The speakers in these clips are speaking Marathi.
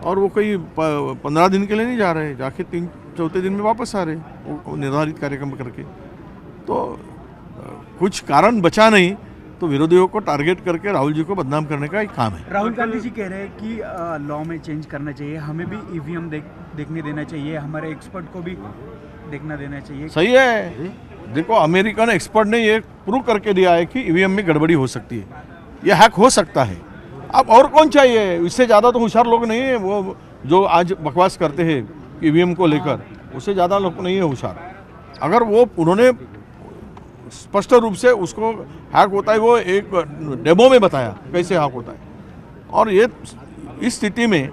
और वो कोई 15 दिन के लिए नहीं जा रहे, जाके 3-4 दिन में वापस आ रहे वो निर्धारित कार्यक्रम करके। तो कुछ कारण बचा नहीं तो विरोधियों को टारगेट करके राहुल जी को बदनाम करने का एक काम है। राहुल गांधी जी कह रहे हैं कि लॉ में चेंज करना चाहिए, हमें भी ईवीएम देखने देना चाहिए, हमारे एक्सपर्ट को भी देखना देना चाहिए। सही है। देखो अमेरिकन एक्सपर्ट ने ये प्रूव करके दिया है कि ईवीएम में गड़बड़ी हो सकती है, ये हैक हो सकता है। अब और कौन चाहिए, इससे ज़्यादा तो होशियार लोग नहीं है वो जो आज बकवास करते हैं ईवीएम को लेकर, उससे ज़्यादा लोग नहीं है होशियार। अगर वो उन्होंने स्पष्ट रूप से उसको हैक होता है, वो एक डेमो में बताया कैसे हैक होता है। और ये इस स्थिति में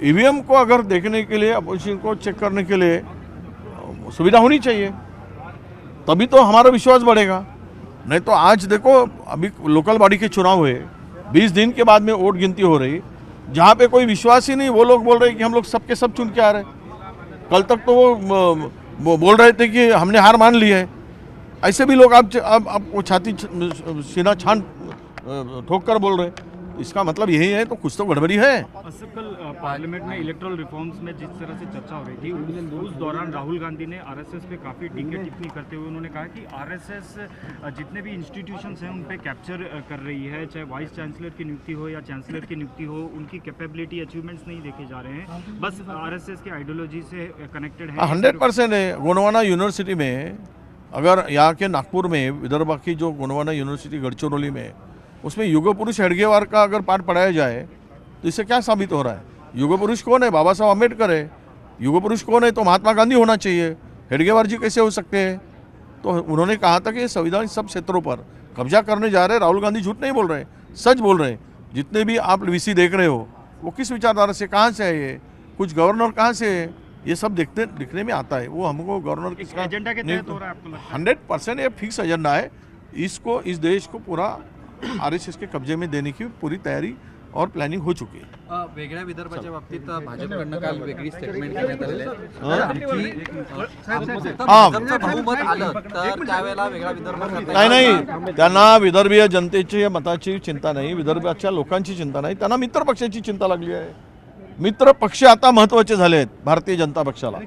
ईवीएम को अगर देखने के लिए, अपोजिशन को चेक करने के लिए सुविधा होनी चाहिए, तभी तो हमारा विश्वास बढ़ेगा। नहीं तो आज देखो अभी लोकल बॉडी के चुनाव हुए, 20 दिन के बाद में वोट गिनती हो रही, जहाँ पे कोई विश्वास ही नहीं, वो लोग बोल रहे हैं कि हम लोग सबके सब चुन के आ रहे। कल तक तो वो बोल रहे थे कि हमने हार मान ली है। ऐसे भी लोग अब वो छाती सीना छान ठोक कर बोल रहे। इसका मतलब यही है, तो कुछ तो गड़बड़ी है। कल पार्लियामेंट में इलेक्टोरल रिफॉर्म्स में जिस तरह से चर्चा हो रही थी, उस दौरान राहुल गांधी ने आरएसएस पे काफ़ी टीका टिप्पणी करते हुए उन्होंने कहा कि आरएसएस जितने भी इंस्टीट्यूशंस हैं उन पे कैप्चर कर रही है, चाहे वाइस चांसलर की नियुक्ति हो या चांसलर की नियुक्ति हो, उनकी कैपेबिलिटी अचीवमेंट्स नहीं देखे जा रहे हैं, बस आरएसएस की आइडियोलॉजी से कनेक्टेड है। 100% है। गोंडवाना यूनिवर्सिटी में, अगर यहाँ के नागपुर में विदर्भ की जो गोंडवाना यूनिवर्सिटी गढ़चिरौली में, उसमें युग पुरुष हेडगेवार का अगर पाठ पढ़ाया जाए तो इससे क्या साबित हो रहा है? युग पुरुष कौन है? बाबा साहब अम्बेडकर है। युग पुरुष कौन है? तो महात्मा गांधी होना चाहिए। हेडगेवार जी कैसे हो सकते हैं? तो उन्होंने कहा था कि ये संविधान सब क्षेत्रों पर कब्जा करने जा रहे हैं। राहुल गांधी झूठ नहीं बोल रहे, सच बोल रहे हैं। जितने भी आप वीसी देख रहे हो वो किस विचारधारा से, कहाँ से है, ये कुछ गवर्नर कहाँ से है, ये सब दिखने में आता है। वो हमको गवर्नर किसका एजेंडा के तहत हो रहा है आपको लगता है? 100% ये फिक्स एजेंडा है। इसको इस देश को पूरा आरएसएस के कब्जे में देने की पूरी तयारी और प्लॅनिंग हो चुकी आहे। वेगळ्या विदर्भाच्या बाबतीत भाजपकडनं काल वेगळी स्टेटमेंट करण्यात आलेली बहुमत आलं तर त्यावेळेला वेगळा विदर्भ नाही त्यांना विदर्भीय जनतेची मताची चिंता नाही, विदर्भाच्या लोकांची चिंता नाही, त्यांना मित्र पक्षाची चिंता लागली आहे। मित्र पक्ष आता महत्त्वाचे झाले आहेत भारतीय जनता पक्षाला।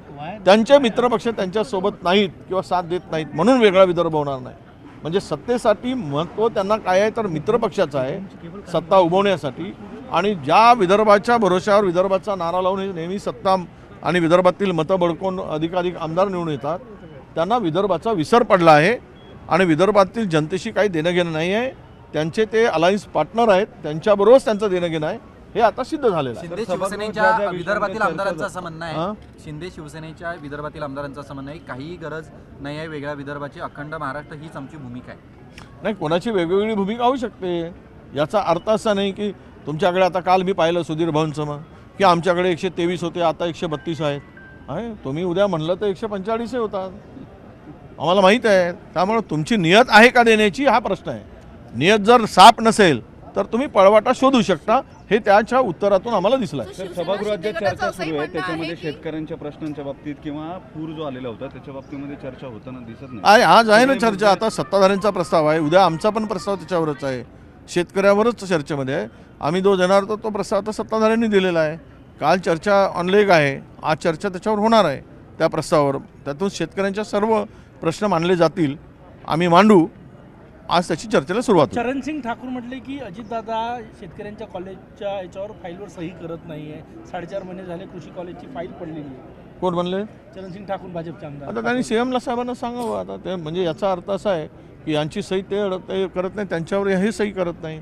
त्यांचे मित्र पक्ष त्यांच्या सोबत नाहीत किंवा साथ देत नाहीत म्हणून वेगळा विदर्भ होणार नाही। म्हणजे सत्तेसाठी महत्त्व त्यांना काय आहे तर मित्रपक्षाचा आहे, सत्ता उभवण्यासाठी। आणि ज्या विदर्भाच्या भरोशावर विदर्भाचा नारा लावून नेहमी सत्ता आणि विदर्भातील मतं बळकवून अधिकाधिक आमदार निवडून येतात, त्यांना विदर्भाचा विसर पडला आहे आणि विदर्भातील जनतेशी काही देणं घेणं नाही आहे। त्यांचे ते अलायन्स पार्टनर आहेत, त्यांच्याबरोबरच त्यांचं देणं घेणं आहे, हे आता सिद्ध झालेलं आहे। शिंदे शिवसेनेच्या विदर्भातील आमदारांचं असं म्हणणं आहे, शिंदे शिवसेनेच्या विदर्भातील आमदारांचं असं म्हणणं आहे काही गरज नाही आहे वेगळ्या विदर्भाची, अखंड महाराष्ट्र हीच आमची भूमिका आहे। नाही, कोणाची वेगवेगळी भूमिका होऊ शकते। याचा अर्थ असा नाही की तुमच्याकडे आता काल मी पाहिलं सुधीर भाऊंचं मग की आमच्याकडे 123 होते, आता 132 आहेत। आहे तुम्ही उद्या म्हणलं तर 145 होतात, आम्हाला माहीत आहे। त्यामुळे तुमची नियत आहे का देण्याची हा प्रश्न आहे। नियत जर साफ नसेल तर तुम्ही पळवाटा शोधू शकता, हे त्याच्या उत्तरातून आम्हाला दिसलं आहे। सभागृहात ज्या चर्चा सुरू आहे त्याच्यामध्ये शेतकऱ्यांच्या प्रश्नांच्या बाबतीत किंवा पूर जो आलेला होता त्याच्या बाबतीमध्ये चर्चा होताना दिसत नाही। आज आहे ना चर्चा, आता सत्ताधाऱ्यांचा प्रस्ताव आहे, उद्या आमचा पण प्रस्ताव त्याच्यावरच आहे, शेतकऱ्यावरच चर्चेमध्ये आहे। आम्ही जो देणार तो प्रस्ताव आता सत्ताधाऱ्यांनी दिलेला आहे। काल चर्चा ऑनलाईन आहे, आज चर्चा त्याच्यावर होणार आहे त्या प्रस्तावावर। त्यातून शेतकऱ्यांच्या सर्व प्रश्न मांडले जातील, आम्ही मांडू। आज त्याची चर्चेला सुरुवात होईल। चरणसिंग ठाकूर म्हटले की अजितदादा शेतकऱ्यांच्या कॉलेजच्या याच्यावर फाईलवर सही करत नाही आहे, 4.5 महिने झाले कृषी कॉलेजची फाईल पडलेली आहे। कोण म्हणले? चरणसिंग ठाकूर भाजपचे आमदार। आता त्यांनी सीएमला साहेबांना सांगावं। आता ते म्हणजे याचा अर्थ असा आहे की यांची सही ते करत नाही, त्यांच्यावर हे सही करत नाही।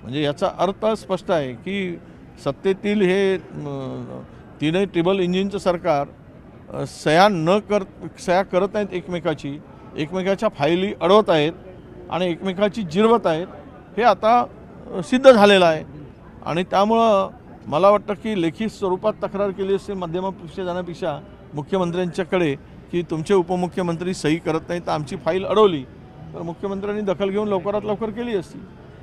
म्हणजे याचा अर्थ स्पष्ट आहे की सत्तेतील हे तीनही ट्रिबल इंजिनचं सरकार सह्या करत नाहीत एकमेकाच्या फाईली अडवत आहेत आणि एकमेकाची जिरवत आहेत, हे आता सिद्ध झालेलं आहे। आणि त्यामुळं मला वाटतं की लेखी स्वरूपात तक्रार केली असेल माध्यमापेक्षा जाण्यापेक्षा मुख्यमंत्र्यांच्याकडे की तुमचे उपमुख्यमंत्री सही करत नाहीत तर आमची फाईल अडवली, तर मुख्यमंत्र्यांनी दखल घेऊन लवकरात लवकर केली असती।